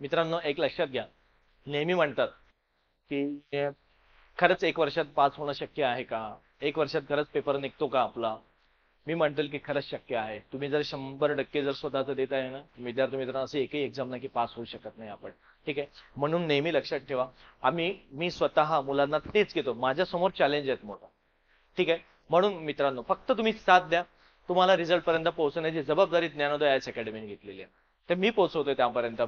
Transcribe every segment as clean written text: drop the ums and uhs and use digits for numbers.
मित्रांनो, एक लक्षात घ्या, नेहमी म्हणतात की खरंच 1 वर्षात पास होणं शक्य आहे का? 1 वर्षात खरंच पेपर निघतो का आपला? मी म्हणतो की खरंच शक्य आहे. तुम्ही जर 100% जर स्वतःचं देत आहे ना, विद्यार्थी मित्रांनो, असं एकही एक्झाम नाही की पास होऊ शकत नाही आपण. ठीक आहे. म्हणून नेहमी लक्षात ठेवा, मी स्वतः मुलांना तेच घेतो. माझ्यासमोर चॅलेंज आहेत मोठा. ठीक आहे. म्हणून मित्रांनो, फक्त तुम्ही साथ द्या. तुम्हाला रिझल्ट पर्यंत पोहोचण्याची जबाबदारी ज्ञानोदय आयएस अकॅडमीने घेतलेली आहे. तर मी पोहोचवतोय त्यापर्यंत.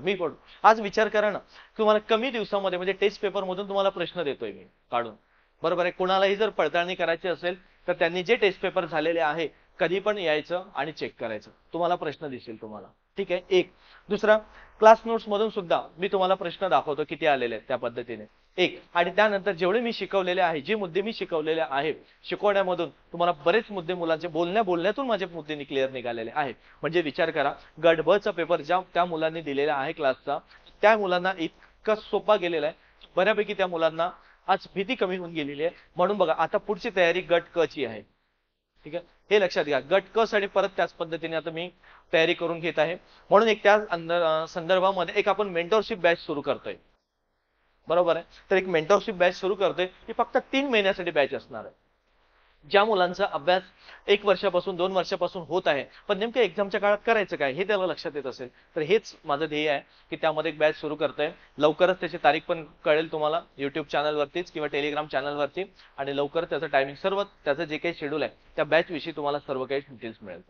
आज विचार करा ना, तुम्हाला कमी दिवसामध्ये म्हणजे टेस्ट पेपर मधून तुम्हाला प्रश्न देतोय मी काढून. बरोबर आहे. कोणालाही जर पडताळणी करायची असेल तर त्यांनी जे टेस्ट पेपर झालेले आहे कधी पण यायचं आणि चेक करायचं. तुम्हाला प्रश्न दिसेल तुम्हाला. ठीक आहे. एक दुसरा, क्लास नोट्स मधून सुद्धा मी तुम्हाला प्रश्न दाखवतो किती आलेले आहेत त्या पद्धतीने. एक आणि त्यानंतर जेवढे मी शिकवलेले आहे, जे मुद्दे मी शिकवलेले आहेत, शिकवण्यामधून तुम्हाला बरेच मुद्दे मुलांचे बोलण्यातून माझे मुद्दे क्लिअर निघालेले आहेत. म्हणजे विचार करा, गट ब चा पेपर ज्या त्या मुलांनी दिलेला आहे क्लासचा, त्या मुलांना इतका सोपा गेलेला आहे, बऱ्यापैकी त्या मुलांना आज भीती कमी होऊन गेलेली आहे. म्हणून बघा, आता पुढची तयारी गट क ची आहे. ठीक आहे. हे लक्षात घ्या, गट क साठी परत त्याच पद्धतीने आता मी तयारी करून घेत आहे. म्हणून एक त्या संदर्भामध्ये एक आपण मेंटरशिप बॅच सुरू करतोय. बरोबर आहे. तर एक मेंटरशिप बॅच सुरू करतोय, ही फक्त 3 महिन्यासाठी बॅच असणार आहे. ज्या मुलांचा अभ्यास 1 वर्षापासून 2 वर्षापासून होत आहे, पण नेमकं एक्झामच्या काळात करायचं काय हे त्याला लक्षात येत असेल, तर हेच माझं ध्येय आहे की त्यामध्ये एक बॅच सुरू करतोय. लवकरच त्याची तारीख पण कळेल तुम्हाला युट्यूब चॅनलवरतीच किंवा टेलिग्राम चॅनलवरती, आणि लवकरच त्याचं टायमिंग, सर्व त्याचं जे काही शेड्यूल आहे त्या बॅच विषयी तुम्हाला सर्व काही डिटेल्स मिळेल.